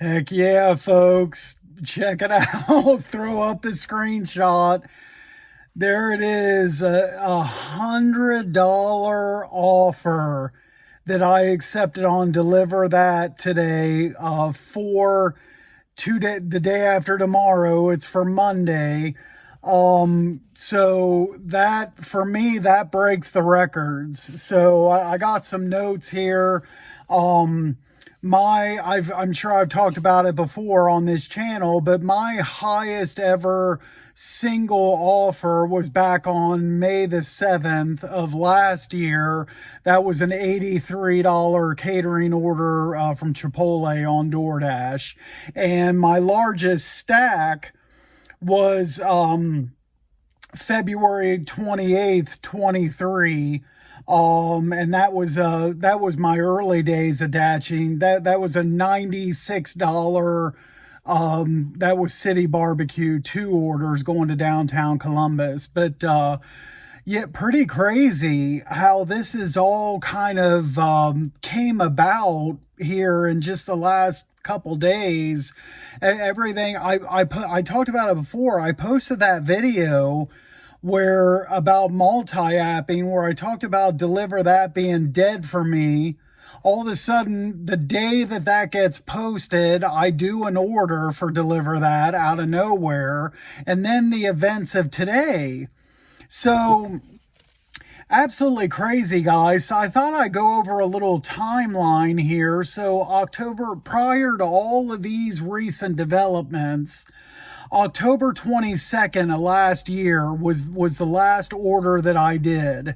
Heck yeah, folks. Check it out. Throw up the screenshot. There it is. $100 offer that I accepted on DeliverThat today for the day after tomorrow. It's for Monday. So that for me, that breaks the records. So I got some notes here. I'm sure I've talked about it before on this channel, but my highest ever single offer was back on May the 7th of last year. That was an $83 catering order from Chipotle on DoorDash. And my largest stack was February 28th, 23. And that was my early days of datching. That was a $96 that was City Barbecue, 2 orders going to downtown Columbus. But yeah, pretty crazy how this is all kind of came about here in just the last couple days. Everything I talked about it before. I posted that video where about multi-apping, where I talked about DeliverThat being dead for me. All of a sudden, the day that gets posted, I do an order for DeliverThat out of nowhere, and then the events of today. So absolutely crazy, guys. So I thought I'd go over a little timeline here. So October, prior to all of these recent developments, October 22nd of last year was the last order that I did.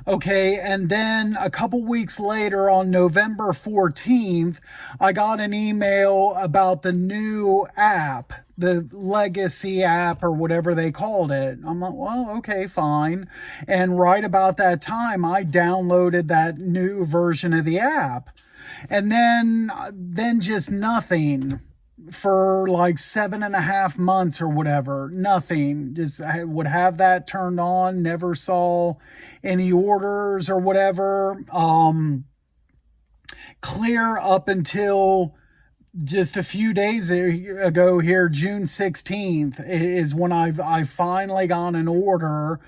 Okay, and then a couple weeks later on November 14th, I got an email about the new app, the legacy app or whatever they called it. I'm like, well, okay, fine. And right about that time, I downloaded that new version of the app. And then just nothing for like 7.5 months or whatever. Nothing. Just I would have that turned on, never saw any orders or whatever. Clear up until just a few days ago here, June 16th is when I finally got an order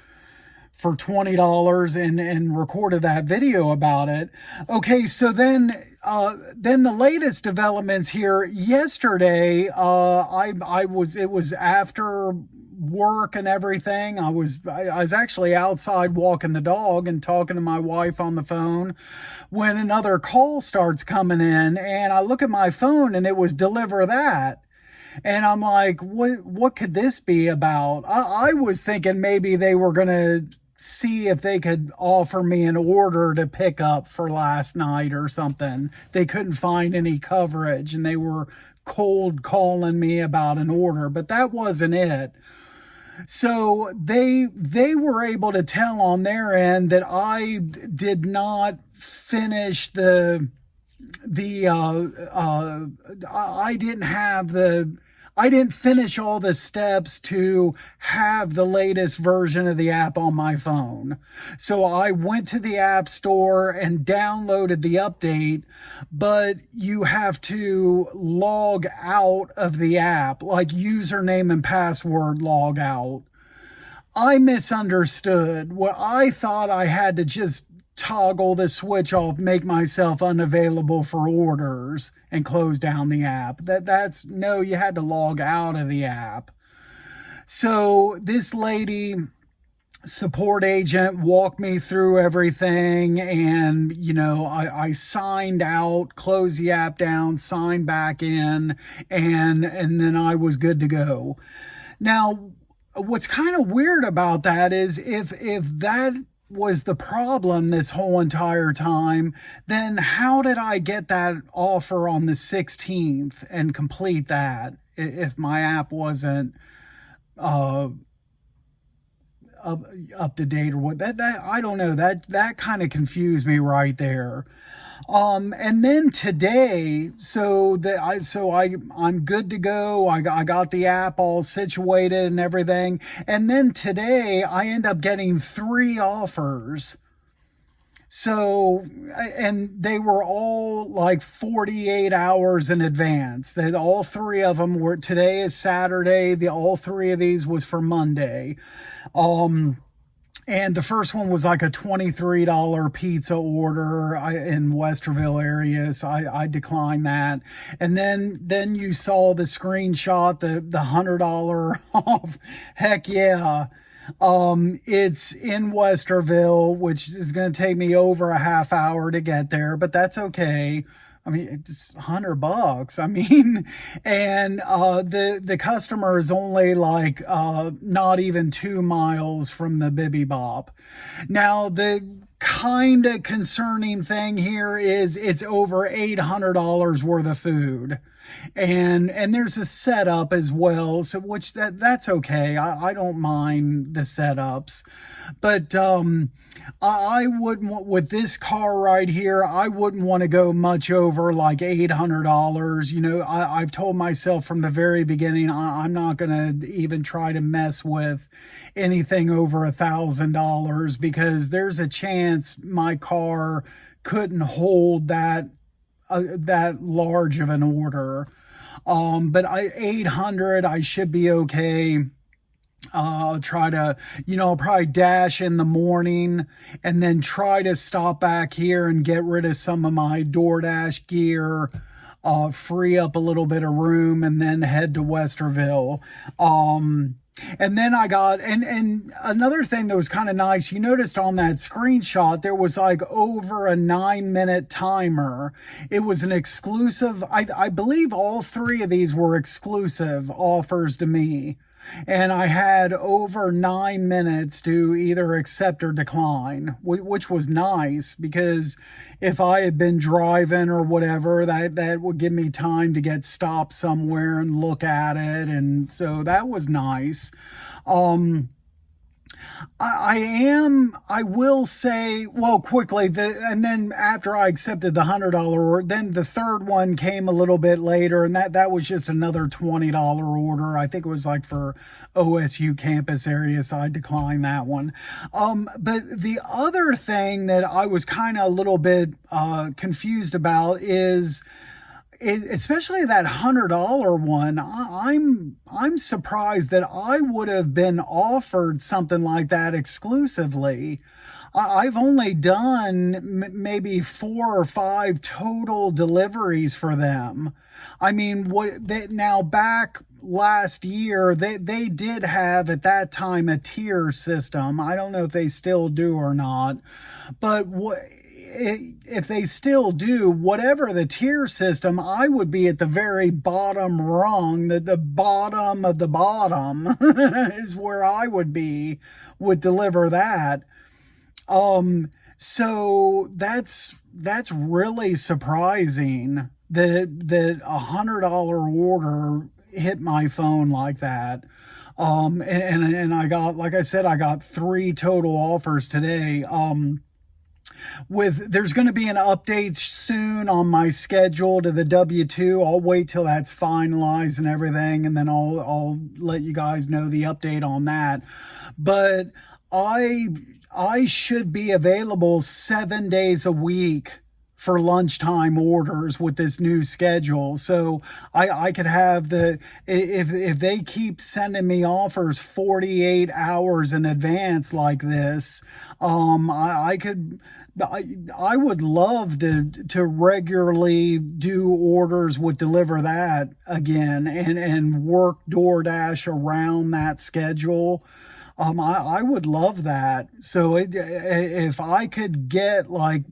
for $20 and recorded that video about it. Okay, so then the latest developments here yesterday, it was after work and everything. I was actually outside walking the dog and talking to my wife on the phone when another call starts coming in, and I look at my phone and it was DeliverThat. And I'm like, what could this be about? I was thinking maybe they were going to see if they could offer me an order to pick up for last night or something. They couldn't find any coverage and they were cold calling me about an order, but that wasn't it. So they were able to tell on their end that I did not finish I didn't finish all the steps to have the latest version of the app on my phone. So I went to the App Store and downloaded the update, but you have to log out of the app, like username and password log out. I misunderstood. What I thought I had to just toggle the switch off, make myself unavailable for orders and close down the app. That's no, you had to log out of the app. So this lady support agent walked me through everything, and I signed out, closed the app down, signed back in, and then I was good to go. Now, what's kind of weird about that is if that was the problem this whole entire time, then how did I get that offer on the 16th and complete that if my app wasn't up to date or what? That I don't know. That kind of confused me right there. And then today, I'm good to go. I got the app all situated and everything. And then today I end up getting 3 offers. So, and they were all like 48 hours in advance. That all three of them were, today is Saturday. All three of these was for Monday. And the first one was like a $23 pizza order in Westerville area, so I declined that. And then you saw the screenshot, the $100 off. Heck yeah. It's in Westerville, which is going to take me over a half hour to get there, but that's okay. I mean, it's $100. I mean, and the customer is only like not even 2 miles from the Bibby Bop. Now, the kind of concerning thing here is it's over $800 worth of food. And there's a setup as well, so which that's okay. I don't mind the setups, but I wouldn't, with this car right here, I wouldn't want to go much over like $800. You know, I've told myself from the very beginning I'm not going to even try to mess with anything over $1,000, because there's a chance my car couldn't hold that large of an order. But 800, I should be okay. I'll try to, I'll probably dash in the morning and then try to stop back here and get rid of some of my DoorDash gear, free up a little bit of room, and then head to Westerville. And then I got, and another thing that was kind of nice, you noticed on that screenshot, there was like over a 9-minute timer. It was an exclusive, I believe all three of these were exclusive offers to me. And I had over 9 minutes to either accept or decline, which was nice, because if I had been driving or whatever, that would give me time to get stopped somewhere and look at it. And so that was nice. I will say, well, quickly, and then after I accepted the $100 order, then the third one came a little bit later, and that was just another $20 order. I think it was like for OSU campus area, so I declined that one. But the other thing that I was kind of a little bit confused about is, especially that $100 one, I'm surprised that I would have been offered something like that exclusively. I've only done maybe 4 or 5 total deliveries for them. I mean, now back last year, they did have at that time a tier system. I don't know if they still do or not, but if they still do, whatever the tier system, I would be at the very bottom rung, the bottom of the bottom is where I would be with DeliverThat. So that's really surprising that $100 order hit my phone like that. And I got, like I said, I got 3 total offers today. There's going to be an update soon on my schedule to the W-2. I'll wait till that's finalized and everything, and then I'll let you guys know the update on that. But I should be available 7 days a week for lunchtime orders with this new schedule. So I could have if they keep sending me offers 48 hours in advance like this, I would love to regularly do orders with DeliverThat again and work DoorDash around that schedule. I would love that. So if I could get like,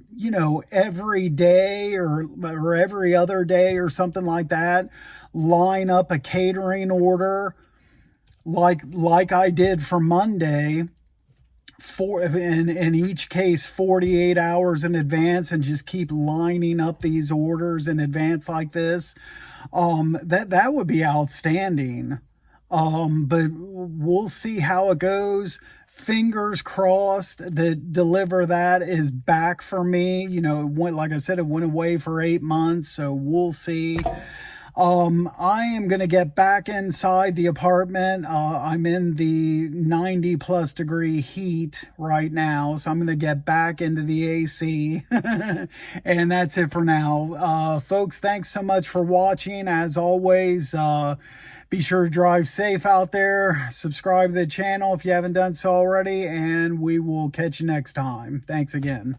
every day or every other day or something like that, line up a catering order like I did for Monday, in each case 48 hours in advance, and just keep lining up these orders in advance like this, that would be outstanding. But we'll see how it goes. Fingers crossed that DeliverThat is back for me. Like I said, it went away for 8 months, so we'll see. I am going to get back inside the apartment. I'm in the 90 plus degree heat right now, so I'm going to get back into the AC. And that's it for now. Folks, thanks so much for watching. As always, be sure to drive safe out there. Subscribe to the channel if you haven't done so already, and we will catch you next time. Thanks again.